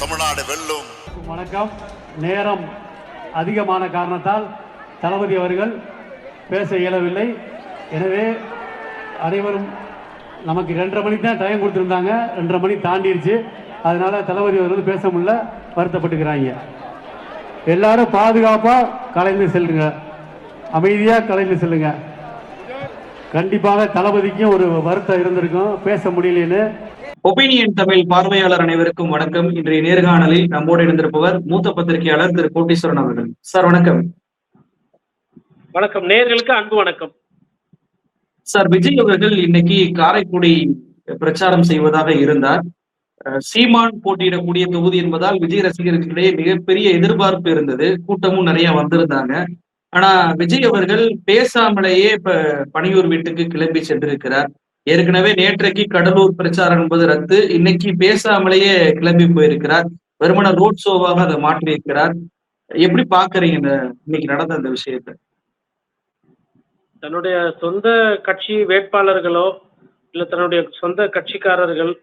தமிழ்நாடு வெல்லும். வணக்கம். நேரம் அதிகமான காரணத்தால் தளபதி அவர்கள் பேச இயலவில்லை. எனவே அனைவரும் நமக்கு 2:30 மணிக்கு தான் டைம் கொடுத்துருந்தாங்க, 2:30 மணி தாண்டிடுச்சு. அதனால தளபதி அவர்கள் பேச முடியல, வருத்தப்பட்டுக்கிறாங்க. எல்லாரும் பாதுகாப்பாக கலைந்து செல்லுங்க, அமைதியாக கலைந்து செல்லுங்க. கண்டிப்பாக தளபதிக்கும் ஒரு வருத்தம் இருந்திருக்கும், பேச முடியலன்னு. ஒப்பீனியன் தமிழ் பார்வையாளர் அனைவருக்கும் வணக்கம். இன்றைய நேர்காணலில் நம்மோடு இருந்திருப்பவர் மூத்த பத்திரிகையாளர் திரு கோட்டீஸ்வரன் அவர்கள். சார் வணக்கம். வணக்கம். நேயர்களுக்கு அன்பு வணக்கம். சார், விஜய் அவர்கள் இன்னைக்கு காரைக்குடி பிரச்சாரம் செய்வதாக இருந்தார். சீமான் போட்டியிடக்கூடிய தொகுதி என்பதால் விஜய் ரசிகர்களிடையே மிகப்பெரிய எதிர்பார்ப்பு இருந்தது, கூட்டமும் நிறைய வந்திருந்தாங்க. ஆனா விஜய் அவர்கள் பேசாமலேயே இப்ப பணியூர் வீட்டுக்கு கிளம்பி சென்றிருக்கிறார். ஏற்கனவே நேற்றைக்கு கடலூர் பிரச்சாரம் என்பது ரத்து, இன்னைக்கு பேசாமலேயே கிளம்பி போயிருக்கிறார். வெறுமன ரோட் ஷோவாக அதை மாற்றி இருக்கிறார். எப்படி பாக்குறீங்க இன்னைக்கு நடந்த அந்த விஷயத்தை? தன்னுடைய சொந்த கட்சி வேட்பாளர்களோ இல்ல தன்னுடைய சொந்த கட்சிக்காரர்கள்,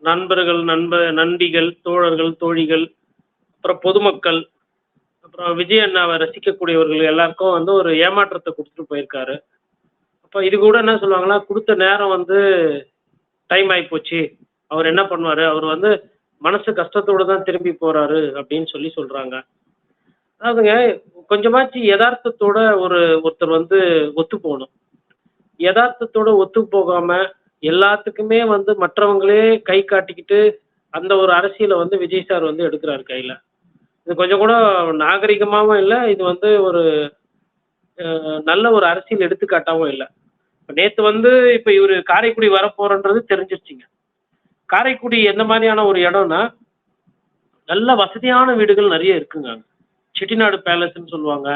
நண்பர்கள், நண்பிகள், தோழர்கள், தோழிகள், அப்புறம் பொதுமக்கள், அப்புறம் விஜய் அண்ணாவை ரசிக்கக்கூடியவர்கள் எல்லாருக்கும் வந்து ஒரு ஏமாற்றத்தை கொடுத்துட்டு போயிருக்காரு. அப்போ இது கூட என்ன சொல்லுவாங்கன்னா, கொடுத்த நேரம் டைம் ஆகிப்போச்சு, அவர் என்ன பண்ணுவார், அவர் மனசு கஷ்டத்தோடு தான் திரும்பி போகிறாரு அப்படின்னு சொல்கிறாங்க. அதாவதுங்க, கொஞ்சமாச்சு யதார்த்தத்தோட ஒருத்தர் ஒத்து போகணும். யதார்த்தத்தோட ஒத்து போகாமல் எல்லாத்துக்குமே மற்றவங்களே கை காட்டிக்கிட்டு அந்த ஒரு அரசியலை விஜய் சார் எடுக்கிறாரு கையில். இது கொஞ்சம் கூட நாகரிகமாகவும் இல்லை, இது ஒரு நல்ல ஒரு அரசியல் எடுத்துக்காட்டாகவும் இல்லை. நேற்று இப்போ இவர் காரைக்குடி வரப்போறன்றது தெரிஞ்சிருச்சுங்க. காரைக்குடி எந்த மாதிரியான ஒரு இடம்னா, நல்ல வசதியான வீடுகள் நிறைய இருக்குங்க. செட்டிநாடு பேலஸ்ன்னு சொல்லுவாங்க.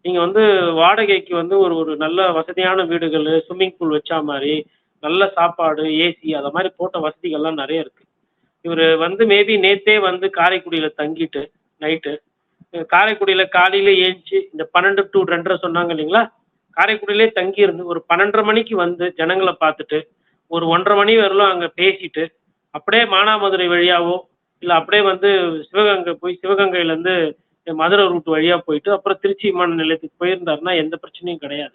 நீங்கள் வாடகைக்கு ஒரு நல்ல வசதியான வீடுகள், ஸ்விம்மிங் பூல் வச்சா மாதிரி, நல்ல சாப்பாடு, ஏசி, அதை மாதிரி போட்ட வசதிகள்லாம் நிறைய இருக்குது. இவர் மேபி நேற்றே காரைக்குடியில் தங்கிட்டு நைட்டு காரைக்குடியில் காலையில் ஏஞ்சி இந்த 12 to 2:30 சொன்னாங்க இல்லைங்களா, காரைக்குடியிலே தங்கியிருந்து ஒரு 12:30 மணிக்கு ஜனங்களை பார்த்துட்டு ஒரு 1:30 மணி வரலும் அங்கே பேசிட்டு அப்படியே மானாமதுரை வழியாவோ இல்லை அப்படியே சிவகங்கை போய் சிவகங்கையிலேருந்து மதுரை ரூட் வழியாக போயிட்டு அப்புறம் திருச்சி விமான நிலையத்துக்கு போயிருந்தாருன்னா எந்த பிரச்சனையும் கிடையாது.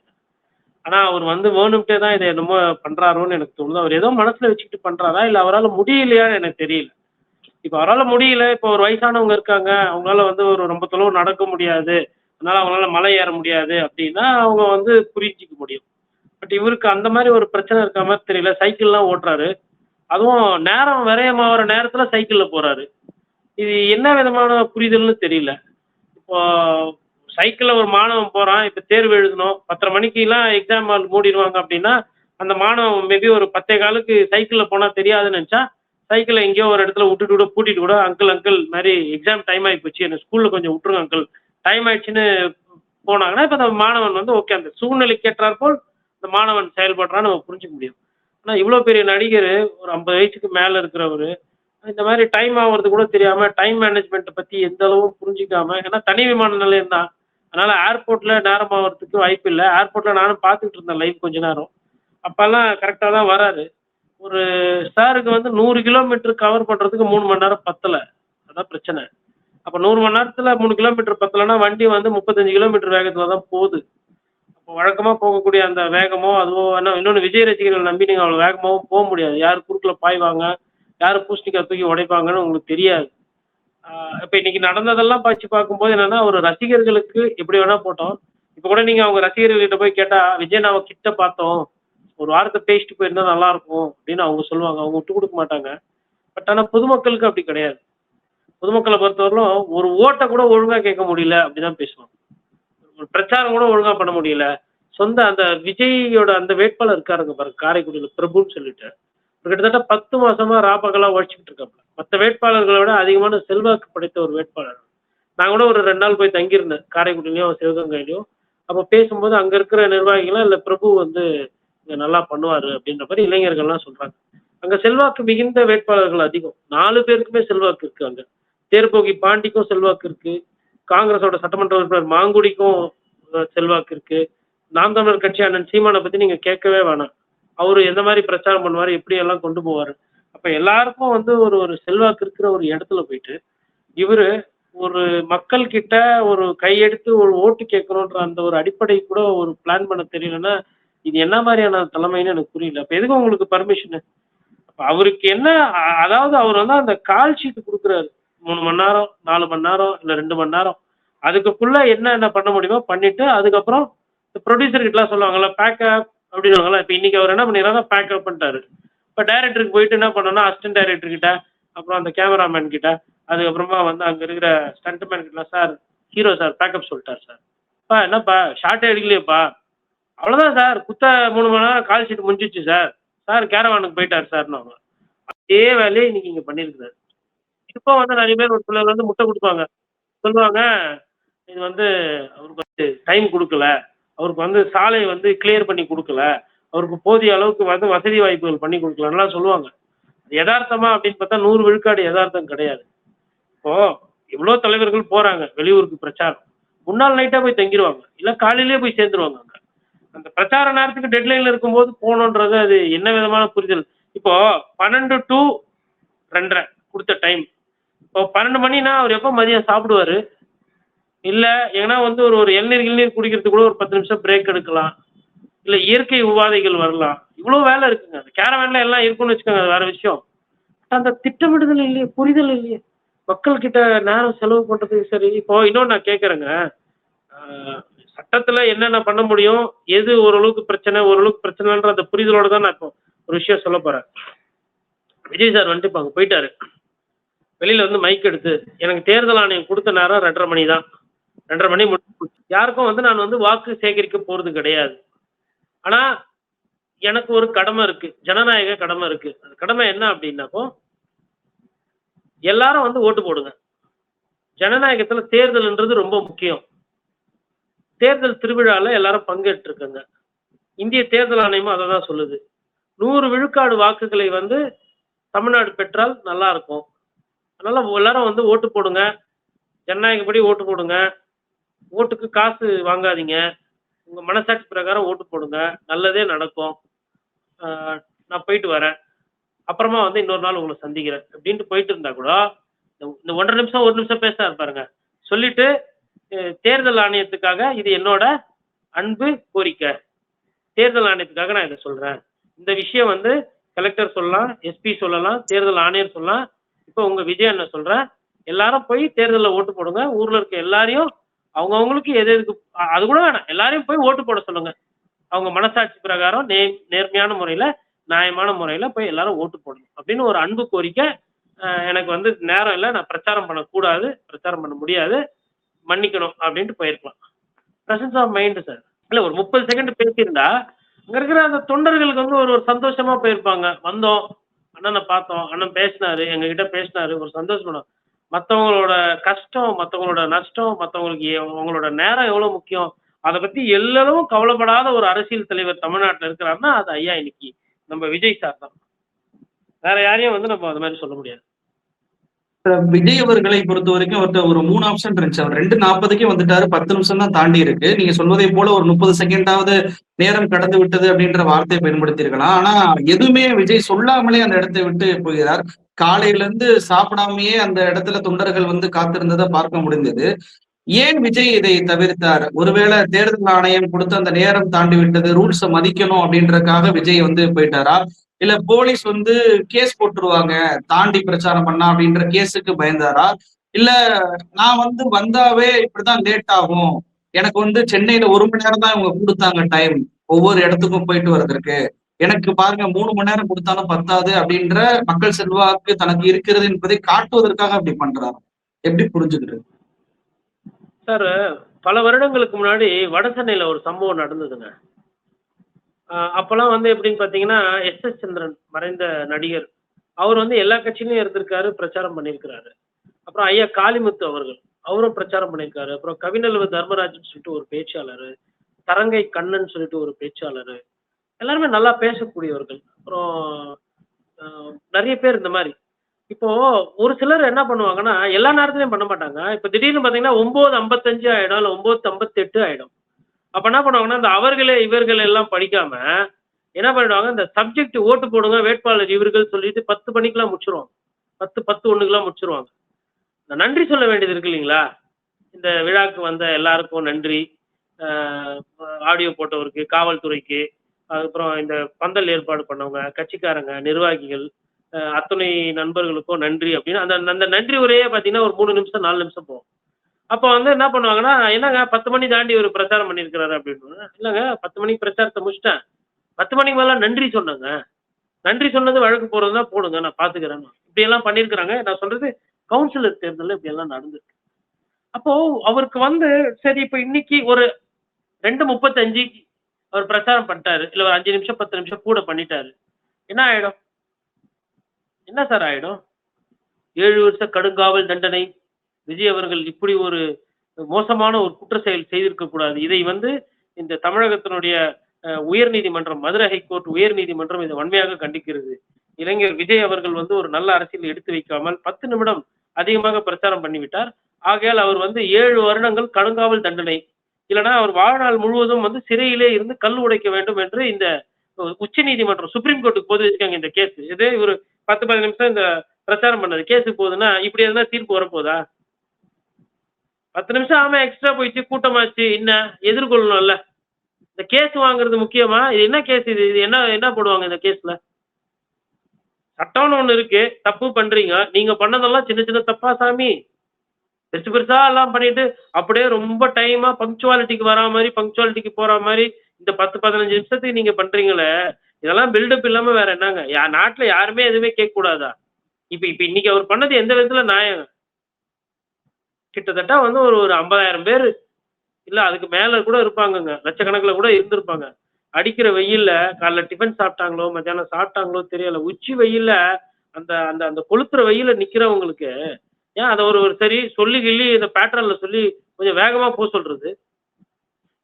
ஆனால் அவர் வேணும்ட்டே தான் இதை என்னமோ பண்ணுறாரோன்னு எனக்கு தோணுது. அவர் ஏதோ மனசில் வச்சுக்கிட்டு பண்ணுறாரா இல்லை அவரால் முடியலையான்னு எனக்கு தெரியல. இப்போ அவரால் முடியல, இப்போ ஒரு வயசானவங்க இருக்காங்க, அவங்களால ஒரு ரொம்ப தொலைவு நடக்க முடியாது, அதனால் அவங்களால மலை ஏற முடியாது அப்படின்னா அவங்க புரிஞ்சிக்க முடியும். பட் இவருக்கு அந்த மாதிரி ஒரு பிரச்சனை இருக்க மாதிரி தெரியல. சைக்கிள்லாம் ஓட்டுறாரு, அதுவும் நேரம் விரயமாகிற நேரத்தில் சைக்கிளில் போகிறாரு. இது என்ன விதமான புரிதல்னு தெரியல. இப்போ சைக்கிளில் ஒரு மாணவன் போகிறான், இப்போ தேர்வு எழுதணும், 10:30 மணிக்கெலாம் எக்ஸாம் ஹால் மூடிடுவாங்க அப்படின்னா அந்த மாணவன் மேபி ஒரு 10:15க்கு சைக்கிளில் போனால் தெரியாதுன்னு நினச்சா சைக்கிளை எங்கேயோ ஒரு இடத்துல விட்டுட்டு கூட பூட்டிட்டு கூட அங்கிள் மாதிரி எக்ஸாம் டைம் ஆகி போச்சு, எனக்கு ஸ்கூலில் கொஞ்சம் விட்டுருங்க அங்கிள், டைம் ஆயிடுச்சுன்னு போனாங்கன்னா இப்போ அந்த மாணவன் ஓகே அந்த சூழ்நிலைக்கு ஏற்றாற்போல் இந்த மாணவன் செயல்படுறான்னு நம்ம புரிஞ்சுக்க முடியும். ஆனால் இவ்வளோ பெரிய நடிகர், ஒரு 50 வயசுக்கு மேலே இருக்கிறவர், இந்த மாதிரி டைம் ஆகிறது கூட தெரியாமல், டைம் மேனேஜ்மெண்ட்டை பற்றி எந்த அளவும் புரிஞ்சிக்காமல், ஏன்னா தனி விமான நிலையம் தான், அதனால் ஏர்போர்ட்டில் நேரம் ஆகிறதுக்கு வாய்ப்பு இல்லை. ஏர்போர்ட்டில் நானும் பார்த்துக்கிட்டு இருந்தேன் லைவ் கொஞ்ச நேரம், அப்போல்லாம் கரெக்டாக தான் வராரு. ஒரு சாருக்கு 100 கிலோமீட்டர் கவர் பண்ணுறதுக்கு 3 மணி நேரம் பத்தலை, அதான் பிரச்சனை. அப்போ 100 மணி நேரத்தில் 3 கிலோமீட்டர் பத்தலைன்னா வண்டி 35 கிலோமீட்டர் வேகத்தில் தான் போகுது. அப்போ வழக்கமாக போகக்கூடிய அந்த வேகமோ அதுவோ இன்னொன்று விஜய் ரசிகர்கள் நம்பி நீங்கள் அவ்வளோ வேகமாகவும் போக முடியாது. யார் குறுக்கில் பாய்வாங்க, யார் பூஸ்டிக்காய் தூக்கி உடைப்பாங்கன்னு உங்களுக்கு தெரியாது. இப்போ இன்னைக்கு நடந்ததெல்லாம் பார்க்கும்போது என்னென்னா, ஒரு ரசிகர்களுக்கு எப்படி வேணால் போட்டோம். இப்போ கூட நீங்கள் அவங்க ரசிகர்கள்கிட்ட போய் கேட்டால், விஜய் நான் கிட்ட பார்த்தோம், ஒரு வாரத்தை பேசிட்டு போயிருந்தா நல்லாயிருக்கும் அப்படின்னு அவங்க சொல்லுவாங்க. அவங்க விட்டு கொடுக்க மாட்டாங்க. பட் ஆனால் பொதுமக்களுக்கு அப்படி கிடையாது. பொதுமக்களை பொறுத்தவரையிலும் ஒரு ஓட்டை கூட ஒழுங்காக கேட்க முடியல அப்படிதான் பேசுவாங்க. ஒரு பிரச்சாரம் கூட ஒழுங்காக பண்ண முடியல. சொந்த அந்த விஜயோட அந்த வேட்பாளர் இருக்காருங்க பாருங்க, காரைக்குடியில் பிரபுன்னு சொல்லிட்டு, கிட்டத்தட்ட 10 மாசமா ராப்பகலாக உழைச்சிக்கிட்டு இருக்காங்க. மற்ற வேட்பாளர்களை விட அதிகமான செல்வாக்கு படைத்த ஒரு வேட்பாளர். நான் கூட ஒரு 2 நாள் போய் தங்கியிருந்தேன் காரைக்குடிலையும் சிவகங்கையிலையும். அப்போ பேசும்போது அங்கே இருக்கிற நிர்வாகிகளாம் இல்லை பிரபு நல்லா பண்ணுவார் அப்படின்ற மாதிரி இளைஞர்கள்லாம் சொல்கிறாங்க. அங்கே செல்வாக்கு மிகுந்த வேட்பாளர்கள் அதிகம். 4 பேருக்குமே செல்வாக்கு இருக்குது. அங்கே தேர்போகி பாண்டிக்கும் செல்வாக்கு இருக்குது, காங்கிரஸோட சட்டமன்ற உறுப்பினர் மாங்குடிக்கும் செல்வாக்கு இருக்குது, நாம் தமிழர் கட்சி அண்ணன் சீமானை பற்றி நீங்கள் கேட்கவே வேணாம். அவர் எந்த மாதிரி பிரச்சாரம் பண்ணுவார், எப்படியெல்லாம் கொண்டு போவார். அப்ப எல்லாருக்கும் வந்து ஒரு ஒரு செல்வாக்கு இருக்கிற ஒரு இடத்துல போயிட்டு இவரு ஒரு மக்கள் கிட்ட ஒரு கையெடுத்து ஒரு ஓட்டு கேட்கணுன்ற அந்த ஒரு அடிப்படை கூட ஒரு பிளான் பண்ண தெரியலன்னா இது என்ன மாதிரியான தலைமைன்னு எனக்கு புரியல. அப்ப எதுக்கு உங்களுக்கு பர்மிஷன்? அவருக்கு என்ன அதாவது அவர் வந்து அந்த கால் ஷீட் குடுக்குறாரு. 3 மணி நேரம், 4 மணி நேரம், இல்ல 2 மணி நேரம். அதுக்குள்ள என்ன பண்ண முடியுமோ பண்ணிட்டு, அதுக்கப்புறம் இந்த புரொடியூசர் கிட்டலாம் சொல்லுவாங்கல்ல, பேக்கப் அப்படின்னுவாங்கல்ல. இப்ப இன்னைக்கு அவர் என்ன பண்ணிடுறாருன்னா, பேக்கப் பண்ணிட்டாரு. இப்ப டைரக்டருக்கு போயிட்டு என்ன பண்ணணும்னா, அசிஸ்டன்ட் டைரக்டர் கிட்ட, அப்புறம் அந்த கேமராமேன் கிட்ட, அதுக்கப்புறமா வந்து அங்க இருக்கிற ஸ்டண்ட் மேன் கிட்டலாம், "சார், ஹீரோ சார் பேக்கப் சொல்லிட்டார் சார்." "அப்பா என்னப்பா ஷாட்டே எடுக்கலையேப்பா?" "அவ்வளோதான் சார். 3 மணி நேரம் கால் ஷீட் முடிஞ்சிச்சு சார். சார் கேரவானுக்கு போயிட்டார் சார்ன்னுவாங்க." அதே வேலையை இன்னைக்கு இங்க பண்ணியிருக்கிறாரு. இப்போ வந்து நிறைய பேர் ஒரு சிலர் வந்து முட்டை குடுப்பாங்க. சொல்லுவாங்க, இது வந்து அவருக்கு வந்து டைம் குடுக்கல. அவருக்கு வந்து சாலை வந்து கிளியர் பண்ணி குடுக்கல. அவருக்கு போதிய அளவுக்கு வந்து வசதி வாய்ப்புகள் பண்ணி குடுக்கலன்னுலாம் சொல்லுவாங்க. எதார்த்தமா அப்படின்னு பார்த்தா 100 விழுக்காடு எதார்த்தம் கிடையாது. இப்போ எவ்வளோ தலைவர்கள் போறாங்க வெளியூருக்கு பிரச்சாரம். முன்னாள் நைட்டா போய் தங்கிருவாங்க. இல்ல காலையிலேயே போய் சேர்ந்துருவாங்க அங்க. அந்த பிரச்சார நேரத்துக்கு டெட்லைன்ல இருக்கும்போது போணுன்றது அது என்ன விதமான புரிதல்? இப்போ 12 டூ 2:30 குடுத்த டைம். இப்போ 12 மணின்னா அவர் எப்போ மதியம் சாப்பிடுவாரு? இல்ல எங்கனா வந்து ஒரு ஒரு இளநீர் கிளநீர் குடிக்கிறதுக்கு கூட ஒரு 10 நிமிஷம் பிரேக் எடுக்கலாம். இல்ல இயற்கை உபாதைகள் வரலாம். இவ்ளோ வேலை இருக்குங்க. அந்த கேரவேன்ல எல்லாம் இருக்குன்னு வச்சுக்கோங்க. அது வேற விஷயம். அந்த திட்டமிடுதல் இல்லையே, புரிதல் இல்லையே. மக்கள் கிட்ட நேரம் செலவு பண்றது சரி. இப்போ இன்னொன்னு நான் கேட்கிறேங்க. ஆ சட்டத்துல என்னென்ன பண்ண முடியும்? எது ஓரளவுக்கு பிரச்சனை, ஓரளவுக்கு பிரச்சனைன்ற அந்த புரிதலோட தான் நான் இப்போ ஒரு விஷயம் சொல்லப் போறேன். விஜய் சார் வந்துட்டு இப்ப அங்க போயிட்டாரு. வெளியில வந்து மைக் எடுத்து, எனக்கு தேர்தல் ஆணையம் குடுத்த நேரம் 2:30 மணி தான். 2:30 மணி முடிஞ்சு போச்சு. யாருக்கும் வந்து நான் வந்து வாக்கு சேகரிக்க போறது கிடையாது. ஆனா, எனக்கு ஒரு கடமை இருக்கு. ஜனநாயக கடமை இருக்கு. அந்த கடமை என்ன அப்டின்னாக்கோ, எல்லாரும் வந்து ஓட்டு போடுங்க. ஜனநாயகத்துல தேர்தல்ன்றது ரொம்ப முக்கியம். தேர்தல் திருவிழால எல்லாரும் பங்கேற்றுக்கங்க. இந்திய தேர்தல் ஆணையமும் அத தான் சொல்லுது. 100 விழுக்காடு வாக்குகளை வந்து தமிழ்நாடு பெற்றால் நல்லா இருக்கும். அதனால எல்லாரும் வந்து ஓட்டு போடுங்க. ஜனநாயகப்படி ஓட்டு போடுங்க. ஓட்டுக்கு காசு வாங்காதீங்க. உங்க மனசாட்சி பிரகாரம் ஓட்டு போடுங்க. நல்லதே நடக்கும். ஆ நான் போயிட்டு வரேன். அப்புறமா வந்து இன்னொரு நாள் உங்கள சந்திக்கிறேன். அப்டின்ட்டு போயிட்டு இருந்தா கூட, இந்த 1 1/2 நிமிஷம், 1 நிமிஷம் பேசுறாரு பாருங்க. சொல்லிட்டு, தேர்தல் ஆணையத்துக்காக இது என்னோட அன்பு கோரிக்கை. தேர்தல் ஆணையத்துக்காக நான் இத சொல்றேன். இந்த விஷயம் வந்து கலெக்டர் சொல்லலாம், எஸ்பி சொல்லலாம், தேர்தல் ஆணையர் சொல்லலாம். இப்போ உங்க விஜய் அண்ணன் சொல்றேன். எல்லாரும் போய் தேர்தல்ல ஓட்டு போடுங்க. ஊர்ல இருக்க எல்லாரையும் அவங்க அவங்களுக்கு எது எதுக்கு அது கூட வேணாம். எல்லாரையும் போய் ஓட்டு போட சொல்லுங்க. அவங்க மனசாட்சி பிரகாரம் நேர்மையான முறையில, நியாயமான முறையில போய் எல்லாரும் ஓட்டு போடணும். அப்படின்னு ஒரு அன்பு கோரிக்கை. எனக்கு வந்து நேரம் இல்ல. நான் பிரச்சாரம் பண்ணக்கூடாது. பிரச்சாரம் பண்ண முடியாது. மன்னிக்கணும் அப்படின்ட்டு போயிருக்கலாம். Presence of mind sir. இல்ல ஒரு 30 செகண்ட் பேசியிருந்தா, அங்க இருக்கிற அந்த தொண்டர்களுக்கு வந்து ஒரு ஒரு சந்தோஷமா போயிருப்பாங்க. வந்தோம், அண்ணன பார்த்தோம், அண்ணன் பேசினாரு, எங்ககிட்ட பேசினாரு, ஒரு சந்தோஷப்படும். மத்தவங்களோட கஷ்டம், மத்தவங்களோட நஷ்டம், மத்தவங்களுக்கு அவங்களோட நேரம் எவ்வளவு முக்கியம், அத பத்தி எல்லளவும் கவலைப்படாத ஒரு அரசியல் தலைவர் தமிழ்நாட்டுல இருக்கிறாருன்னா, அது ஐயா இன்னைக்கு நம்ம விஜய் சார் தான். வேற யாரையும் வந்து நம்ம அது மாரி சொல்ல முடியாது. விஜய் அவர்களை பொறுத்தவரைக்கும் அவர்ட்ட ஒரு 3 ஆப்ஷன் இருந்துச்சு. அவர் 2:40க்கே வந்துட்டாரு. 10 நிமிஷம் தான் தாண்டி இருக்கு. நீங்க சொல்வதைப் போல ஒரு 30 செகண்டாவது நேரம் கடந்து விட்டது அப்படின்ற வார்த்தையை பயன்படுத்தி இருக்கலாம். ஆனா எதுவுமே விஜய் சொல்லாமலே அந்த இடத்தை விட்டு போகிறார். காலையில இருந்து சாப்பிடாமயே அந்த இடத்துல தொண்டர்கள் வந்து காத்திருந்ததை பார்க்க முடிந்தது. ஏன் விஜய் இதை தவிர்த்தார்? ஒருவேளை தேர்தல் ஆணையம் கொடுத்த அந்த நேரம் தாண்டி விட்டது, ரூல்ஸ மதிக்கணும் அப்படின்றதுக்காக விஜய் வந்து போயிட்டாரா? இல்ல போலீஸ் வந்து கேஸ் போட்டுருவாங்க, தாண்டி பிரச்சாரம் பண்ணா அப்படின்ற கேஸுக்கு பயந்தாரா? இல்ல நான் வந்து வந்தாவே இப்படிதான் லேட் ஆகும். எனக்கு வந்து சென்னையில 1 மணி நேரம் தான் இவங்க குடுத்தாங்க டைம். ஒவ்வொரு இடத்துக்கும் போயிட்டு வர்றதற்கு. எனக்கு பாருங்க 3 மணி நேரம் குடுத்தாலும் பத்தாது அப்படின்ற மக்கள் செல்வாக்கு தனக்கு இருக்கிறது என்பதை காட்டுவதற்காக அப்படி பண்றாரு. எப்படி புரிஞ்சுக்கிறது? சார் பல வருடங்களுக்கு முன்னாடி வட சென்னையில ஒரு சம்பவம் நடந்ததுங்க. அப்போலாம் வந்து எப்படின்னு பார்த்தீங்கன்னா, எஸ்.எஸ். சந்திரன் மறைந்த நடிகர். அவர் வந்து எல்லா கட்சியிலயும் இருந்திருக்காரு, பிரச்சாரம் பண்ணியிருக்கிறாரு. அப்புறம் ஐயா காளிமுத்து அவர்கள், அவரும் பிரச்சாரம் பண்ணியிருக்காரு. அப்புறம் கவிநல்வு தர்மராஜன் சொல்லிட்டு ஒரு பேச்சாளரு, தரங்கை கண்ணன் சொல்லிட்டு ஒரு பேச்சாளரு. எல்லாருமே நல்லா பேசக்கூடியவர்கள். அப்புறம் அ நெறைய பேர் இந்த மாரி. இப்போ ஒரு சிலர் என்ன பண்ணுவாங்கன்னா, எல்லா நேரத்துலயும் பண்ண மாட்டாங்க. இப்ப திடீர்னு பார்த்தீங்கன்னா 9:55 ஆயிடும், இல்ல 9:58 ஆயிடும். அப்ப என்ன பண்ணுவாங்கன்னா, இந்த அவர்களே, இவர்கள் எல்லாம் படிக்காம, என்ன பண்ணிடுவாங்க, இந்த சப்ஜெக்ட் ஓட்டு போடுங்க வேட்பாளர் இவர்கள் சொல்லிட்டு 10 மணிக்கெல்லாம் முடிச்சிருவாங்க. 10:01க்குலாம் முடிச்சிருவாங்க. இந்த நன்றி சொல்ல வேண்டியது இருக்கு இல்லைங்களா? இந்த விழாக்கு வந்த எல்லாருக்கும் நன்றி. அ ஆடியோ போட்டவருக்கு, காவல்துறைக்கு, அதுக்கப்புறம் இந்த பந்தல் ஏற்பாடு பண்ணவங்க, கட்சிக்காரங்க, நிர்வாகிகள், அத்துணை நண்பர்களுக்கும் நன்றி அப்படின்னு அந்த அந்த நன்றி உரையே பார்த்தீங்கன்னா, ஒரு 3 நிமிஷம், 4 நிமிஷம் போகும். அப்போ வந்து என்ன பண்ணுவாங்கன்னா, "என்னங்க 10 மணி தாண்டி இவரு பிரச்சாரம் பண்ணியிருக்கிறாரு" அப்படின்னுவேன். "இல்லங்க 10 மணிக்கு பிரச்சாரத்த முடிச்சுட்டேன். 10 மணிக்கு மேல நன்றி சொன்னேங்க. நன்றி சொன்னது வழக்கு போடுறதுன்னா போடுங்க, நான் பார்த்துக்கிறேன்." இப்படியெல்லாம் பண்ணியிருக்கிறாங்க. நான் சொல்றது கவுன்சிலர் தேர்தல்ல இப்படியெல்லாம் நடந்திருக்கு. அப்போ அவருக்கு வந்து சரி இப்ப இன்னைக்கு ஒரு 2:35 அவர் பிரச்சாரம் பண்ணிட்டாரு. இல்ல ஒரு 5 நிமிஷம், 10 நிமிஷம் கூட பண்ணிட்டாரு. என்ன ஆயிடும்? என்ன சார் ஆயிடும்? 7 வருஷ கடுங்காவல் தண்டனை. விஜய் அவர்கள் இப்படி ஒரு மோசமான ஒரு குற்ற செயல் செய்திருக்க கூடாது. இதை வந்து இந்த தமிழகத்தினுடைய உயர்நீதிமன்றம், மதுரை ஹைகோர்ட் உயர்நீதிமன்றம் இதை வன்மையாக கண்டிக்கிறது. இளைஞர் விஜய் அவர்கள் வந்து ஒரு நல்ல அரசியல் எடுத்து வைக்காமல் 10 நிமிடம் அதிகமாக பிரச்சாரம் பண்ணிவிட்டார். ஆகையால் அவர் வந்து 7 வருடங்கள் கடுங்காவல் தண்டனை. இல்லன்னா அவர் வாழ்நாள் முழுவதும் வந்து சிறையிலே இருந்து கல் உடைக்க வேண்டும் என்று இந்த உச்சநீதிமன்றம் சுப்ரீம் கோர்ட்டுக்கு போது வச்சுக்கோங்க இந்த கேஸ். இதே இவரு 10, 15 நிமிஷம் இந்த பிரச்சாரம் பண்ணது கேஸுக்கு போகுதுன்னா, இப்படி எதுனா தீர்ப்பு வரப்போதா? 10 நிமிஷம் ஆமா எக்ஸ்ட்ரா போயிடுச்சு, கூட்டமாச்சு. என்ன? எதிர்கொள்ளணும்ல. இந்த கேஸ் வாங்குறது முக்கியமா? இது என்ன கேஸ் இது? இது என்ன என்ன போடுவாங்க இந்த கேஸ்ல? சட்டம்னு ஒண்ணு இருக்கு. தப்பு பண்றீங்க. நீங்க பண்ணதெல்லாம் சின்ன சின்ன தப்பா சாமி? பெருசு பெருசா எல்லாம் பண்ணிட்டு, அப்படியே ரொம்ப டைமா பங்க்சுவாலிட்டிக்கு வரா மாரி, பங்க்சுவாலிட்டிக்கு போறா மாரி, இந்த 10, 15 நிமிஷத்துக்கு நீங்க பண்றீங்களே, இதெல்லாம் பில்டப் இல்லாம வேற என்னங்க? நாட்டுல யாருமே எதுவுமே கேட்கக்கூடாதா? இப்ப இப்ப இன்னைக்கு அவர் பண்ணது எந்த விதத்துல நியாயங்க? கிட்டத்தட்ட வந்து ஒரு ஒரு 50,000 பேரு, இல்ல அதுக்கு மேல கூட இருப்பாங்கங்க. லட்சக்கணக்குல கூட இருந்திருப்பாங்க. அடிக்கிற வெயில்ல காலைல டிஃபன் சாப்பிட்டாங்களோ, மத்தியானம் சாப்பிட்டாங்களோ தெரியல. உச்சி வெயில்ல அந்த அந்த அந்த கொளுத்துற வெயில்ல நிக்கிறவங்களுக்கு, ஏன் அத ஒரு ஒரு சரி சொல்லி கிள்ளி இந்த பேட்ரோல்ல சொல்லி கொஞ்சம் வேகமா சொல்றது.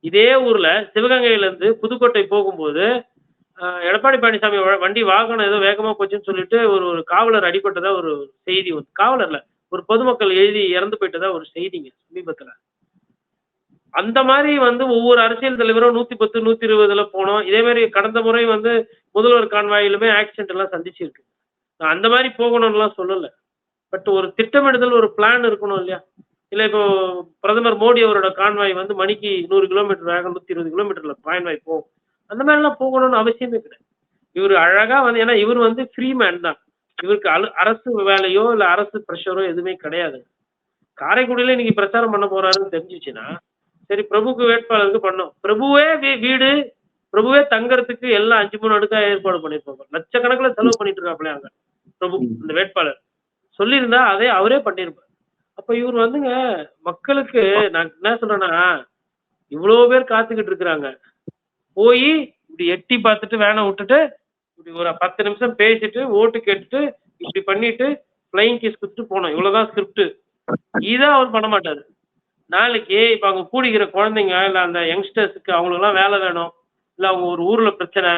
இதே ஊர்ல சிவகங்கையிலேருந்து புதுக்கோட்டை போகும்போது, எடப்பாடி பழனிசாமி வண்டி வாகனம் ஏதோ வேகமா போச்சுன்னு சொல்லிட்டு ஒரு ஒரு காவலர் அடிபட்டதா ஒரு செய்தி வந்து காவலர் இல்ல, ஒரு பொதுமக்கள் எழுதி இறந்து போயிட்டதா ஒரு செய்திங்க சமீபத்துல. அந்த மாரி வந்து ஒவ்வொரு அரசியல் தலைவரும் 110, 120ல போனோம். இதே மாரி கடந்த முறை வந்து முதல்வர் கான்வாயிலுமே ஆக்சிடென்ட் எல்லாம் சந்திச்சிருக்கு. நான் அந்த மாரி போகணும்னுலாம் சொல்லல. பட் ஒரு திட்டமிடுதல், ஒரு பிளான் இருக்கணும் இல்லையா? இல்ல இப்போ பிரதமர் மோடி அவரோட கான்வாய் வந்து மணிக்கு 100 கிலோமீட்டர் வேகம், 120 கிலோமீட்டர்ல கான்வாய் போகும். அந்த மாரிலாம் போகணும்னு அவசியமே கிடையாது. இவரு அழகா வந்து ஏன்னா இவரு வந்து ஃப்ரீ மேன் தான். இவருக்கு அரசு வேலையோ, இல்ல அரசு பிரஷரோ எதுவுமே கிடையாதுங்க. காரைக்குடியில இன்னைக்கு பிரச்சாரம் பண்ண போறாருன்னு தெரிஞ்சுச்சுன்னா, சரி பிரபுக்கு வேட்பாளருக்கு பண்ணோம். பிரபுவே வீடு, பிரபுவே தங்கறதுக்கு எல்லாம் 5, 3 அடுக்கா ஏற்பாடு பண்ணியிருப்பாங்க. லட்சக்கணக்குல செலவு பண்ணிட்டு இருக்காப்லயா அங்க பிரபு, அந்த வேட்பாளர். சொல்லியிருந்தா அதே அவரே பண்ணியிருப்பார். அப்ப இவரு வந்துங்க மக்களுக்கு நான் என்ன சொல்றேன்னா, இவ்ளோ பேர் காத்துக்கிட்டு இருக்கிறாங்க. போயி இப்படி எட்டி பார்த்துட்டு வேன விட்டுட்டு, இப்படி ஒரு 10 நிமிஷம் பேசிட்டு, ஓட்டு கேட்டுட்டு, இப்படி பண்ணிட்டு, ஃப்ளையிங் கிஸ் குடுத்துட்டு போணும். இவ்வளோதான் ஸ்கிரிப்ட். இத அவர் பண்ண மாட்டாரு. நாளைக்கு இப்ப அங்க கூடிக்கிற குழந்தைங்க, இல்ல அந்த யங்ஸ்டர்ஸ்க்கு அவங்களுக்கெல்லாம் வேலை வேணும். இல்ல அவங்க ஒரு ஊர்ல பிரச்சனை.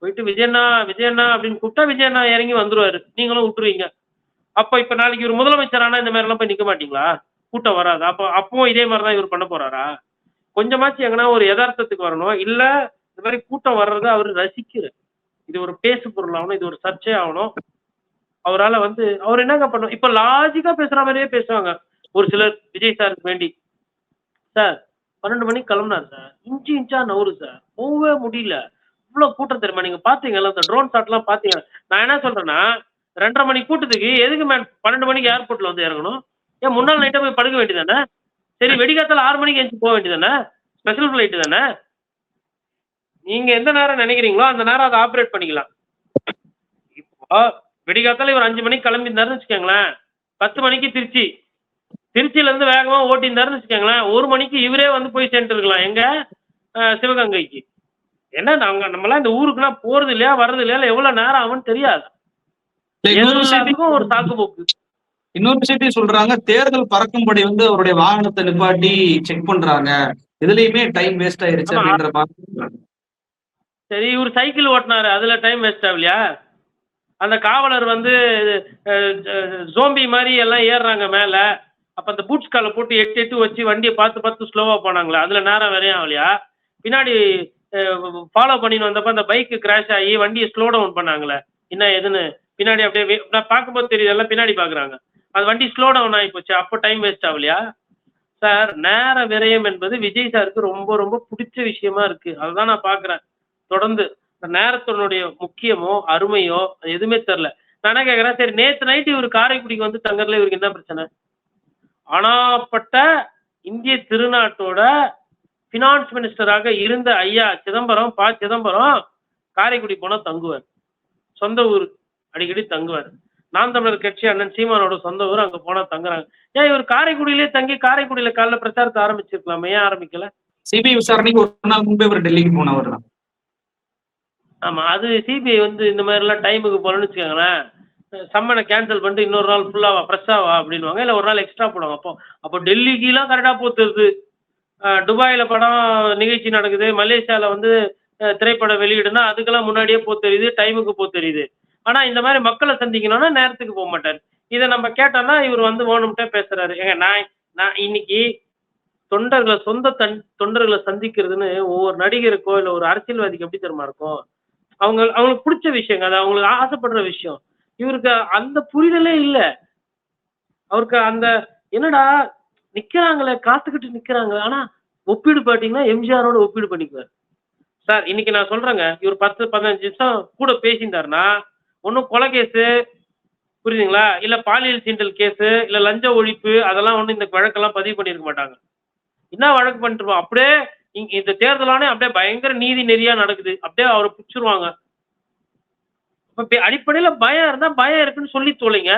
போயிட்டு விஜயண்ணா, விஜயண்ணா அப்படின்னு கூப்பிட்டா விஜயண்ணா இறங்கி வந்துருவாரு. நீங்களும் விட்டுருவீங்க. அப்ப இப்ப நாளைக்கு இவரு முதலமைச்சர் ஆனா இந்த மாரிலாம் போய் நிக்க மாட்டீங்களா? கூட்டம் வராதா? அப்பவும் இதே மாரி தான் இவரு பண்ண போறாரா? கொஞ்சமாச்சும் எங்கனா ஒரு எதார்த்தத்துக்கு வரணும். இல்ல இந்த மாரி கூட்டம் வர்றத அவரு ரசிக்கிறார். இது ஒரு பேசு பொருள் ஆவணும். இது ஒரு சர்ச்சை ஆவணும். அவரால வந்து அவரு என்னங்க பண்ணணும்? இப்ப லாஜிக்கா பேசுற மாரியே பேசுவாங்க. ஒரு சிலர் விஜய் சாருக்கு வேண்டி. சார் 12 மணிக்கு கிளம்புனாரு சார். இன்ச்சு இன்ச்சா நவுரும் சார். போவே முடியல. இவ்ளோ கூட்டம் தெரியுமா? நீங்க பார்த்தீங்கல்ல, இந்த ட்ரோன் ஷாட்லாம் பார்த்தீங்க. நான் என்ன சொல்றேன்னா, 2:30 மணி கூட்டத்துக்கு எதுக்கு 12 மணிக்கு ஏர்போர்ட்ல வந்து இறங்கணும்? ஏன் முன்னாள் நைட்டே போய் படுக்க வேண்டியது தானே? சரி வெடிகாத்தால 6 மணிக்கு எந்திச்சு போ வேண்டியது தானே? ஸ்பெஷல் ஃப்ளைட் தானே? நீங்க எந்த நேரம் நினைக்கிறீங்களோ, அந்த நேரம் அத ஆப்பரேட் பண்ணிக்கலாம். இப்போ விடிகாத்தால இவர் 5 மணிக்கு கிளம்பியிருந்தாருன்னு வச்சுக்கோங்களேன், 10 மணிக்கு திருச்சி. திருச்சியிலேருந்து வேகமா ஓட்டியிருந்தாருன்னு வச்சுக்கோங்களேன், 1 மணிக்கு இவரே வந்து போய் சேர்ந்துருக்கலாம். எங்க? சிவகங்கைக்கு. ஏன்னா நம்மலாம் இந்த ஊருக்குலாம் போறது இல்லையா, வர்றது இல்லையா, இல்ல எவ்வளோ நேரம் ஆகும்னு தெரியாது. எல்லாத்துக்கும் ஒரு சாக்கு போக்கு. இன்னொரு விஷயத்தையும் சொல்றாங்க, தேர்தல் பறக்கும்படி வந்து அவருடைய வாகனத்தை நிப்பாட்டி செக் பண்றாங்க. இதுலயுமே டைம் வேஸ்ட் ஆயிருச்சு ஆமா. அப்படின்ற மாதிரி. சரி இவரு சைக்கிள் ஓட்டுனாரு. அதுல டைம் வேஸ்ட் ஆகலையா? அந்த காவலர் வந்து ஜோம்பி மாரி எல்லாம் ஏறுறாங்க மேல. அப்ப அந்த பூட்ஸ் கால போட்டு எட்டு எட்டு வச்சு வண்டிய பார்த்து பார்த்து ஸ்லோவா போனாங்களே, அதுல நேரம் விரயம் ஆகலையா? பின்னாடி ஃபாலோ பண்ணின்னு வந்தப்ப அந்த பைக்கு கிராஷ் ஆகி வண்டியை ஸ்லோ டவுன் பண்ணாங்களே, என்ன ஏதுன்னு பின்னாடி அப்படியே நான் பார்க்கும்போது தெரியுது எல்லாம் பின்னாடி பார்க்குறாங்க. அது வண்டி ஸ்லோ டவுன் ஆகி போச்சு. அப்போ டைம் வேஸ்ட் ஆகலையா? சார் நேர விரயம் என்பது விஜய் சாருக்கு ரொம்ப ரொம்ப பிடிச்ச விஷயமா இருக்கு. அதுதான் நான் பார்க்குறேன். தொடர்ந்து இந்த நேரத்தினுடைய முக்கியமோ, அருமையோ அது எதுவுமே தெரியல. நான் என்ன கேட்குறேன், சரி நேத்து நைட் இவரு காரைக்குடிக்கு வந்து தங்கறதுல இவருக்கு என்ன பிரச்சனை? ஆனாப்பட்ட இந்திய திருநாட்டோட ஃபினான்ஸ் மினிஸ்டராக இருந்த ஐயா சிதம்பரம், சிதம்பரம் காரைக்குடி போனா தங்குவார். சொந்த ஊர். அடிக்கடி தங்குவார். நாம் தமிழர் கட்சி அண்ணன் சீமானோட சொந்த ஊர். அங்க போனா தங்குறாங்க. ஏன் இவர் காரைக்குடியிலே தங்கி காரைக்குடியில காலைல பிரச்சாரத்தை ஆரம்பிச்சிருக்கலாமே, ஏன் ஆரம்பிக்கல? சிபிஐ விசாரணைக்கு ஒரு நாள் முன்பே இவர் டெல்லிக்கு போனவர் தான். ஆமா. அது சிபிஐ வந்து இந்த மாதிரிலாம் டைமுக்கு போகலன்னு வச்சுக்கோங்களேன், சம்மனை கேன்சல் பண்ணிட்டு இன்னொரு நாள் ஃபுல்லாவா ஃப்ரெஷ்ஷாவா அப்படின்னுவாங்க. இல்லை ஒரு நாள் எக்ஸ்ட்ரா போடுவாங்க. அப்போ டெல்லிக்குலாம் கரெக்டாக போத்துருது. துபாயில் படம் நிகழ்ச்சி நடக்குது, மலேசியாவில் வந்து திரைப்பட வெளியிடுனா அதுக்கெல்லாம் முன்னாடியே தெரியுது, டைமுக்கு தெரியுது. ஆனால் இந்த மாதிரி மக்களை சந்திக்கணும்னா நேரத்துக்கு போக மாட்டார். இதை நம்ம கேட்டோம்னா இவர் வந்து ஓணும்ட்டே பேசுறாரு. ஏங்க நான் நான் இன்னைக்கு தொண்டர்களை தொண்டர்களை சந்திக்கிறதுன்னு ஒவ்வொரு நடிகருக்கோ இல்லை ஒரு அரசியல்வாதிக்கு எப்படி தெரியுமா இருக்கும்? அவங்களுக்கு பிடிச்ச விஷயங்க, அது அவங்களுக்கு ஆசைப்படுற விஷயம். இவருக்கு அந்த புரிதலே இல்ல. அவருக்கு அந்த என்னடா நிக்கிறாங்களே, காத்துக்கிட்டு நிக்கிறாங்க. ஆனா ஒப்பீடு பாத்தீங்கன்னா எம்ஜிஆரோட ஒப்பீடு பண்ணிக்குவார். சார் இன்னைக்கு நான் சொல்றேங்க, இவர் 10-15 நிமிஷம் கூட பேசியிருந்தாருன்னா, ஒன்றும் கொலை கேஸு புரியுதுங்களா? இல்ல பாலியல் சீண்டல் கேஸு, இல்ல லஞ்ச ஒழிப்பு அதெல்லாம் ஒன்றும் இந்த வழக்கெல்லாம் பதிவு பண்ணியிருக்க மாட்டாங்க. என்ன வழக்கு பண்ணிட்டு அப்படியே இந்த தேர்தலானே அப்படியே பயங்கர நீதி நெறியா நடக்குது. அப்படியே அவரை பிடிச்சிருவாங்க. அடிப்படையில பயம் இருந்தா பயம் இருக்குன்னு சொல்லி தொலைங்க.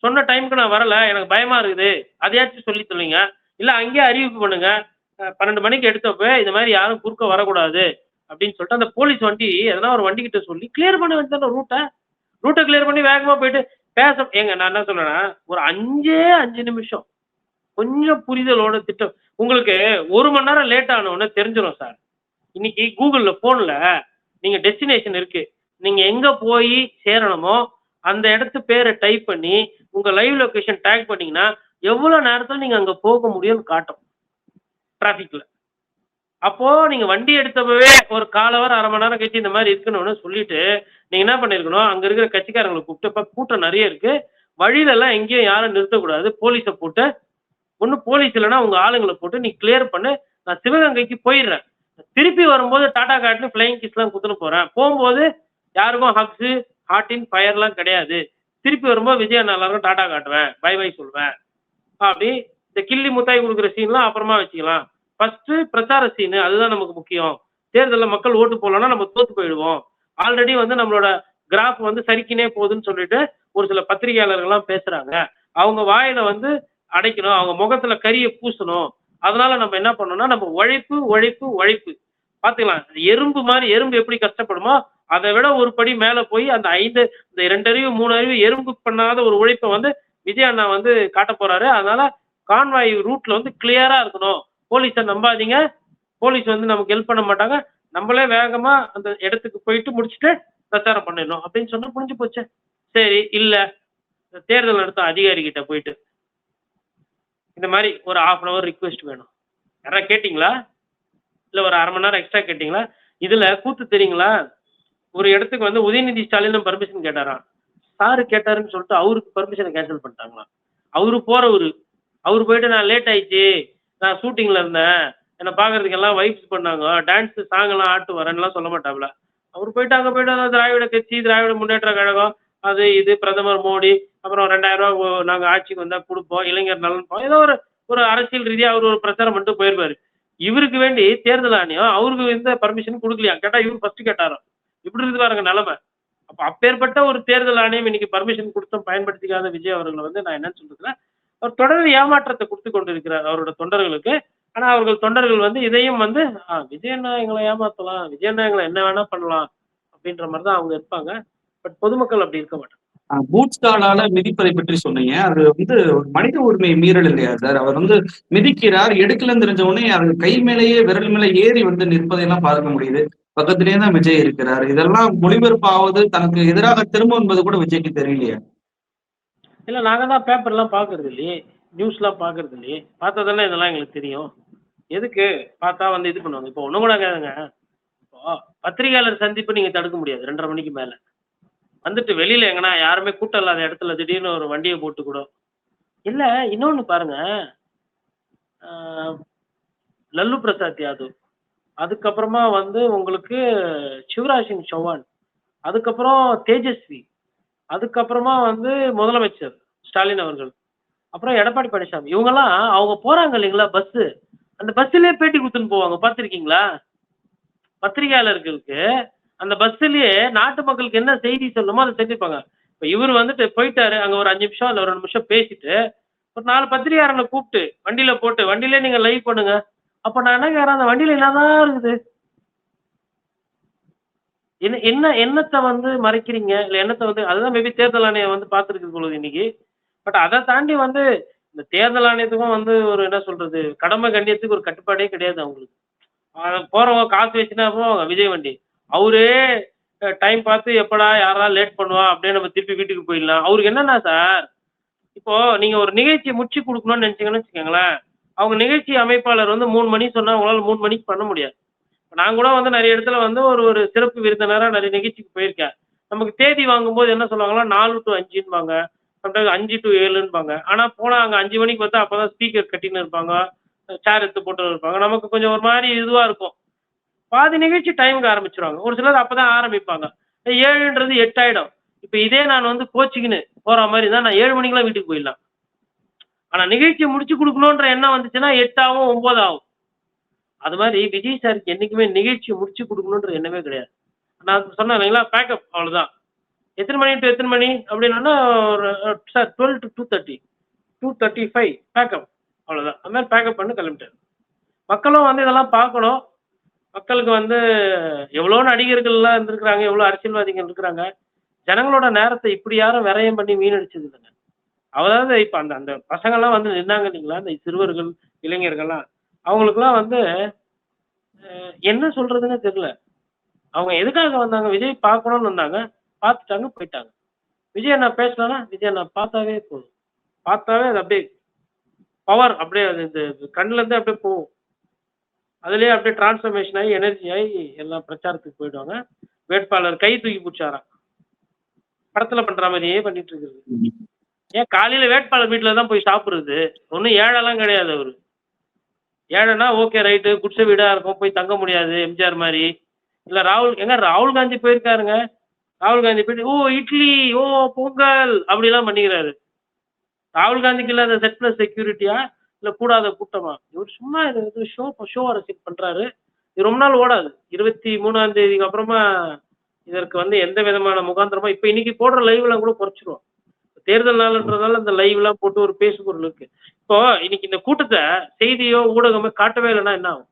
சொன்ன டைமுக்கு நான் வரல, எனக்கு பயமா இருக்குது, அதையாச்சும் சொல்லி தொலைங்க. இல்ல அங்கேயே அறிவிப்பு பண்ணுங்க. 12 மணிக்கு எடுத்தப்ப இந்த மாதிரி யாரும் குறுக்க வரக்கூடாது அப்படின்னு சொல்லிட்டு அந்த போலீஸ் வண்டி எதனா ஒரு வண்டி கிட்ட சொல்லி கிளியர் பண்ண வேண்டியதான ரூட்டை கிளியர் பண்ணி வேகமா போயிட்டு ஏங்க நான் என்ன சொல்றேன்னா, ஒரு 5 நிமிஷம் கொஞ்சம் புரிதலோட திட்டம். உங்களுக்கு 1 மணி நேரம் லேட் ஆன உடனே தெரிஞ்சிடும் சார். இன்னைக்கு கூகுள்ல போன்ல நீங்க டெஸ்டினேஷன் இருக்கு. நீங்க எங்க போய் சேரணுமோ அந்த இடத்து பேரை டைப் பண்ணி உங்க லைவ் லொகேஷன் டேக் பண்ணீங்கன்னா எவ்வளவு நேரத்துல நீங்க அங்க போக முடியும்னு காட்டும் டிராபிக்ல. அப்போ நீங்க வண்டி எடுத்தப்பவே ஒரு 1/4 ஹவர் 1/2 மணி நேரம் கழிச்சு இந்த மாதிரி இருக்கணும்னு சொல்லிட்டு நீங்க என்ன பண்ணிருக்கணும், அங்க இருக்கிற கட்சிக்காரங்களை கூப்பிட்டு கூட்டம் நிறைய இருக்கு, வழியில எல்லாம் எங்கேயும் யாரும் நிறுத்தக்கூடாது, போலீஸை போட்டு ஒன்னும் போலீஸ் இல்லைன்னா உங்க ஆளுங்களை போட்டு நீ கிளியர் பண்ணு, நான் சிவகங்கைக்கு போயிடுறேன், திருப்பி வரும்போது டாடா காட்டுன்னு ஃபிளைங் கிஸ்லாம் குத்துன்னு போறேன், போகும்போது யாருக்கும் ஹக்ஸு ஹார்டின் ஃபயர்லாம் கிடையாது, திருப்பி வரும்போது விஜய் எல்லாருக்கும் டாடா காட்டுவேன், பை பை சொல்வேன். அப்படி இந்த கிள்ளி முத்தாய் கொடுக்குற சீன்லாம் அப்புறமா வச்சுக்கலாம். ஃபர்ஸ்ட் பிரச்சார சீனு அதுதான் நமக்கு முக்கியம். தேர்தலில் மக்கள் ஓட்டு போடலன்னா நம்ம தோத்து போயிடுவோம். ஆல்ரெடி வந்து நம்மளோட கிராஃப் வந்து சரிக்கினே போகுதுன்னு சொல்லிட்டு ஒரு சில பத்திரிகையாளர்கள்லாம் பேசுறாங்க. அவங்க வாயில வந்து அடைக்கணும், அவங்க முகத்துல கரியை பூசணும். அதனால நம்ம என்ன பண்ணோம்னா நம்ம உழைப்பு உழைப்பு உழைப்பு பாத்துக்கலாம். எறும்பு மாதிரி எறும்பு எப்படி கஷ்டப்படுமோ அதை விட ஒரு படி மேல போய் அந்த இந்த 2 அறிவு 3 அறிவு எறும்பு பண்ணாத ஒரு உழைப்பை வந்து விஜய் அண்ணா வந்து காட்ட போறாரு. அதனால கான்வாய் ரூட்ல வந்து கிளியரா இருக்கணும். போலீஸை நம்பாதீங்க, போலீஸ் வந்து நமக்கு ஹெல்ப் பண்ண மாட்டாங்க, நம்மளே வேகமா அந்த இடத்துக்கு போயிட்டு முடிச்சுட்டு பிரச்சாரம் பண்ணிடணும் அப்படின்னு சொன்னா புரிஞ்சு போச்சு. சரி இல்ல தேர்தல் நடத்த அதிகாரி கிட்ட போயிட்டு இந்த மாதிரி ஒரு 1/2 hour ரிக்வெஸ்ட் வேணும், யாராவது கேட்டிங்களா? இல்லை ஒரு 1/2 மணி நேரம் எக்ஸ்ட்ரா கேட்டிங்களா? இதில் கூத்து தெரியுங்களா, ஒரு இடத்துக்கு வந்து உதயநிதி ஸ்டாலின் பர்மிஷன் கேட்டாராம். சாரு கேட்டாருன்னு சொல்லிட்டு அவருக்கு பர்மிஷனை கேன்சல் பண்ணிட்டாங்களாம். அவரு போகிறவரு அவர் போயிட்டு நான் லேட் ஆயிடுச்சு, நான் ஷூட்டிங்கில் இருந்தேன், என்னை பார்க்கறதுக்கு எல்லாம் வைப்ஸ் பண்ணாங்க, டான்ஸு சாங்கெல்லாம் ஆட்டு வரேன்னுலாம் சொல்ல மாட்டாப்புல. அவர் போயிட்டு அங்கே போயிட்டு திராவிட கட்சி திராவிட முன்னேற்ற கழகம் அது இது பிரதமர் மோடி அப்புறம் 2000 ரூபா நாங்கள் ஆட்சிக்கு வந்தால் கொடுப்போம், இளைஞர் நலன் ஏதோ ஒரு ஒரு அரசியல் ரீதியாக அவர் ஒரு பிரச்சாரம் பண்ணிட்டு போயிருப்பாரு. இவருக்கு வேண்டி தேர்தல் ஆணையம் அவருக்கு எந்த பர்மிஷன் கொடுக்கலையா? கேட்டால் இவர் ஃபர்ஸ்ட் கேட்டாராம். இப்படி இருக்கு பாருங்க நிலைமை. அப்போ அப்பேற்பட்ட ஒரு தேர்தல் ஆணையம் இன்னைக்கு பர்மிஷன் கொடுத்தும் பயன்படுத்திக்காத விஜய் அவர்களை வந்து நான் என்னன்னு சொல்றதுன்னா, அவர் தொடர்ந்து ஏமாற்றத்தை கொடுத்து கொண்டிருக்கிறார் அவரோட தொண்டர்களுக்கு. ஆனா அவர்கள் தொண்டர்கள் வந்து இதையும் வந்து விஜய் அண்ணா எங்களை ஏமாத்தலாம், விஜய் அண்ணா எங்களை என்ன வேணா பண்ணலாம் அப்படின்ற மாதிரி தான் அவங்க இருப்பாங்க. பட் பொதுமக்கள் அப்படி இருக்க மாட்டாங்க. பூத் ஸ்டாலால மிதிப்பதை பற்றி சொன்னீங்க. அது வந்து ஒரு மனித உரிமை மீறல் இல்லையா சார்? அவர் வந்து மிதிக்கிறார், எடுக்கலன்னு தெரிஞ்ச உடனே அது கை மேலேயே விரல் மேலே ஏறி வந்து நிற்பதையெல்லாம் பார்க்க முடியுது. பக்கத்திலேயே தான் விஜய் இருக்கிறார். இதெல்லாம் மொழிபெயர்ப்பாவது தனக்கு எதிராக திரும்ப என்பது கூட விஜய்க்கு தெரியலையா? இல்லை நாங்கள் தான் பேப்பர்லாம் பார்க்கறது இல்லையே, நியூஸ்லாம் பார்க்கறது இல்லையே, பார்த்தா தானே இதெல்லாம் எங்களுக்கு தெரியும். எதுக்கு பார்த்தா வந்து இது பண்ணுவாங்க. இப்போ ஒன்றும் கூட கேளுங்க, பத்திரிகையாளர் சந்திப்பு நீங்க தடுக்க முடியாது 2:30 மணிக்கு மேல. வந்துட்டு வெளியில எங்கனா யாருமே கூட்டம் இல்லாத இடத்துல திடீர்னு ஒரு வண்டிய போட்டு கூட இல்ல இன்னொன்னு பாருங்க. அ லல்லு பிரசாத் யாதவ், அதுக்கப்புறமா வந்து உங்களுக்கு சிவராஜ் சிங் சௌஹான், அதுக்கப்புறம் தேஜஸ்வி, அதுக்கப்புறமா வந்து முதலமைச்சர் ஸ்டாலின் அவர்கள், அப்புறம் எடப்பாடி பழனிசாமி. இவங்கலாம் அவங்க போறாங்க இல்லைங்களா பஸ்ஸு, அந்த பஸ்ஸுலயே பேட்டி குடுத்துன்னு போவாங்க. பார்த்துருக்கீங்களா? பத்திரிகையாளர்களுக்கு அந்த பஸ்ஸுலயே நாட்டு மக்களுக்கு என்ன செய்தி சொல்லணுமோ அத சொல்லிருப்பாங்க. இப்ப இவரு வந்துட்டு போயிட்டாரு. அங்க ஒரு 5 நிமிஷம் இல்ல ஒரு 2 நிமிஷம் பேசிட்டு, ஒரு 4 பத்திரிகையாளர்கள கூப்ட்டு வண்டியில போட்டு, "வண்டியிலேயே நீங்க லைவ் பண்ணுங்க." அப்ப நான் என்ன கேட்கிறேன், அந்த வண்டியில என்னதான் இருக்குது? என்ன என்ன என்னத்த வந்து மறைக்கிறீங்க? இல்ல என்னத்த வந்து அதுதான் மேபி தேர்தல் ஆணையம் வந்து பார்த்துருக்குது பொழுது இன்னைக்கு. பட் அத தாண்டி வந்து இந்த தேர்தல் ஆணையத்துக்கும் வந்து ஒரு என்ன சொல்றது, கடமை கண்ணியத்துக்கு ஒரு கட்டுப்பாடே கிடையாது அவங்களுக்கு. போறவங்க காசு வச்சுனா போவாங்க விஜய் வண்டி. அவரே டைம் பார்த்து எப்படா யாராவது லேட் பண்ணுவா அப்படியே நம்ம திருப்பி வீட்டுக்கு போயிடலாம். அவருக்கு என்னன்னா சார், இப்போ நீங்க ஒரு நிகழ்ச்சிய முடிச்சு குடுக்கணும்னு நினைச்சீங்கன்னு வச்சுக்கோங்களேன், அவங்க நிகழ்ச்சி அமைப்பாளர் வந்து 3 மணி சொன்னா உங்களால 3 மணிக்கு பண்ண முடியாது. நான் கூட வந்து நெறைய இடத்துல வந்து ஒரு ஒரு சிறப்பு விருந்தினரா நெறைய நிகழ்ச்சிக்கு போயிருக்கேன். நமக்கு தேதி வாங்கும்போது என்ன சொல்லுவாங்கன்னா 4 டூ 5ன்பாங்க. சம்டைம்ஸ் 5 டூ 7ன்பாங்க. ஆனா போனா அங்க 5 மணிக்கு பார்த்தா அப்பதான் ஸ்பீக்கர் கட்டின்னு இருப்பாங்க. சேர் எடுத்து போட்டுன்னு இருப்பாங்க. நமக்கு கொஞ்சம் ஒரு மாரி இதுவா இருக்கும். பாதி நிகழ்ச்சி டைமுக்கு ஆரம்பிச்சுருவாங்க. ஒரு சிலர் அப்பதான் ஆரம்பிப்பாங்க. 7ன்றது 8 ஆயிடும். இப்ப இதே நான் வந்து கோச்சிக்கின்னு போற மாரி இருந்தா நான் 7 மணிக்கெல்லாம் வீட்டுக்கு போயிடலாம். ஆனா நிகழ்ச்சிய முடிச்சு குடுக்கணுன்ற எண்ணம் வந்துச்சுன்னா 8 ஆகும், 9 ஆகும். அது மாரி விஜய் சாருக்கு என்னைக்குமே நிகழ்ச்சிய முடிச்சு குடுக்கணுன்ற எண்ணமே கிடையாது. நான் சொன்னேன் இல்லைங்களா, பேக்கப் அவ்வளோதான். எத்தன மணி டூ எத்தன மணி அப்படின்னோன்னா, ஒரு சார் 12 டூ 2:30, 2:35 பேக்கப் அவ்வளோதான். அது மாரி பேக்கப் பண்ணி கிளம்பிட்டாரு. மக்களும் வந்து இதெல்லாம் பார்க்கணும். மக்களுக்கு வந்து எவ்வளோ நடிகர்கள்லாம் இருந்திருக்கிறாங்க, எவ்வளோ அரசியல்வாதிகள் இருக்கிறாங்க. ஜனங்களோட நேரத்த இப்படி யாரும் விரயம் பண்ணி வீணடிச்சது இல்லங்க. அதாவது இப்ப அந்த அந்த பசங்கள்லாம் வந்து நின்னாங்க இல்லைங்களா, இந்த சிறுவர்கள், இளைஞர்கள்லாம். அவங்களுக்கெல்லாம் வந்து என்ன சொல்றதுன்னே தெரியல. அவங்க எதுக்காக வந்தாங்க? விஜய் பார்க்கணும்னு வந்தாங்க. பார்த்துட்டாங்க, போயிட்டாங்க. விஜய் அண்ணா பேசலன்னா, விஜய் அண்ணா பார்த்தாவே போதும். பார்த்தாவே அது அப்படியே பவர் அப்படியே அது இந்த கண்லேருந்து அப்படியே போகும். அதிலேயே அப்படியே டிரான்ஸ்ஃபர்மேஷன் ஆயி, எனர்ஜி ஆயி எல்லாம் பிரச்சாரத்துக்கு போயிடுவாங்க. வேட்பாளர் கை தூக்கி புடிச்சாராம். படத்துல பண்ற மாரியே பண்ணிட்டு இருக்குது. ஏன் காலையில வேட்பாளர் வீட்ல தான் போய் சாப்பிடுறது. ஒண்ணும் ஏழைலாம் கிடையாது அவரு. ஏழைன்னா ஓகே ரைட்டு குடிசை வீடா இருக்கும். போய் தங்க முடியாது எம்ஜிஆர் மாரி. இல்ல ராகுல் காந்தி போயிருக்காருங்க. ராகுல் காந்தி போயிட்டு, "ஓ இட்லி, ஓ பொங்கல்" அப்படிலாம் பண்ணிக்கிறாரு. ராகுல் காந்திக்கு இல்லாத செட் பிளஸ் செக்யூரிட்டியா? இல்ல கூடாத கூட்டமா? இவரு சும்மா இது இது ஷோ அரசியல் பண்றாரு. இது ரொம்ப நாள் ஓடாது. 23ஆம் தேதிக்கு அப்புறமா இதற்கு வந்து எந்த விதமான முகாந்திரமும் இப்ப இன்னைக்கு போடுற லைவ்லாம் கூட குறைச்சிருவோம். தேர்தல் நாளுன்றதால அந்த லைவ்லாம் போட்டு ஒரு பேசு பொருள் இருக்கு. இப்போ இன்னைக்கு இந்த கூட்டத்த செய்தியோ, ஊடகமோ காட்டவே இல்லன்னா என்ன ஆகும்?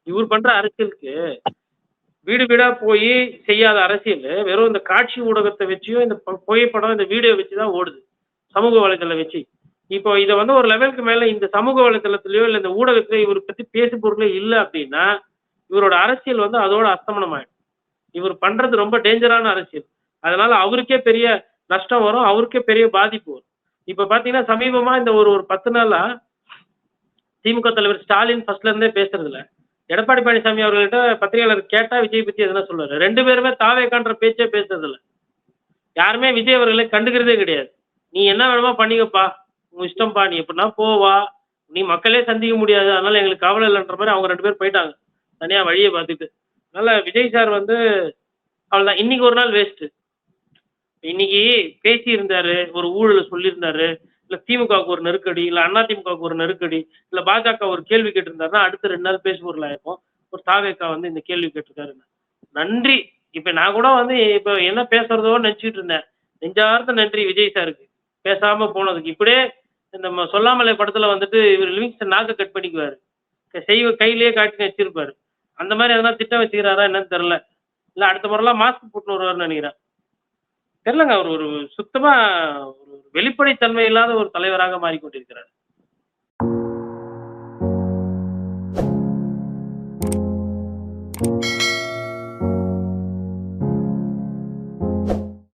இவரு பண்ற அரசியலுக்கு வீடு வீடா போயி செய்யாத அரசியலு, வெறும் இந்த காட்சி ஊடகத்த வச்சியும், இந்த புகைப்படம், இந்த வீடியோ வச்சு தான் ஓடுது. சமூக வலைதளம் வச்சு. இப்போ இத வந்து ஒரு லெவலுக்கு மேல இந்த சமூக வலைதளத்திலயோ, இல்ல இந்த ஊடகத்திலயோ இவர பத்தி பேசு பொருளே இல்ல அப்டின்னா, இவரோட அரசியல் வந்து அதோட அஸ்தமனம் ஆயிடும். இவர் பண்றது ரொம்ப டேஞ்சரான அரசியல். அதனால அவருக்கே பெரிய நஷ்டம் வரும். அவருக்கே பெரிய பாதிப்பு வரும். இப்ப பார்த்தீங்கன்னா, சமீபமா இந்த ஒரு ஒரு 10 நாளா திமுக தலைவர் ஸ்டாலின் ஃபர்ஸ்ட்ல இருந்தே பேசுறதில்ல. எடப்பாடி பழனிசாமி அவர்கள்ட்ட பத்திரிகையாளர் கேட்டா விஜய் பத்தி எதுனா சொல்லுவாரு. 2 பேருமே தாவேக்கான்ற பேச்சே பேசுறதில்ல. யாருமே விஜய் அவர்களை கண்டுக்கிறதே கிடையாது. "நீ என்ன வேணுமோ பண்ணிக்கப்பா. உன் இஷ்டம்ப்பா. நீ எப்படின்னா போ, வா. நீ மக்களே சந்திக்க முடியாது. அதனால எங்களுக்கு கவலை இல்லன்ற" மாரி அவங்க 2 பேரும் போயிட்டாங்க. தனியா வழிய பார்த்துட்டு. அதனால விஜய் சார் வந்து அவ்வளதான். இன்னைக்கு ஒரு நாள் வேஸ்ட்டு. இன்னைக்கு பேசியிருந்தாரு, ஒரு ஊழல சொல்லியிருந்தாரு. இல்ல திமுகவுக்கு ஒரு நெருக்கடி, இல்ல அதிமுகவுக்கு ஒரு நெருக்கடி, இல்ல பாஜக ஒரு கேள்வி கேட்டிருந்தாருன்னா, அடுத்த 2 நாள் பேசு பொருளாயிருக்கும். ஒரு தாவேக்கா வந்து இந்த கேள்வி கேட்டிருக்காருன்னு. நன்றி. இப்ப நான் கூட வந்து இப்ப என்ன பேசுறதோன்னு நெனச்சுக்கிட்டு இருந்தேன். நெஞ்சார்த்த நன்றி விஜய் சாருக்கு. பேசாம போனதுக்கு. இப்படியே நம்ம சொல்லாமலே படத்துல வந்துட்டு இவரு லிவிங்ஸ்டன் நாக்க கட் பண்ணிக்குவாரு. கையிலேயே காட்டி வச்சிருப்பாரு. அந்த மாரி எதனா திட்டம் வச்சுக்கிறாரா என்னன்னு தெரியல. இல்ல அடுத்த முறைலாம் மாஸ்க் போட்டுன்னு வருவாருன்னு நெனைக்கிறேன். தெரியலங்க. அவரு ஒரு சுத்தமா ஒரு வெளிப்படைத்தன்மை இல்லாத ஒரு தலைவராக மாறிக்கொண்டிருக்கிறார்.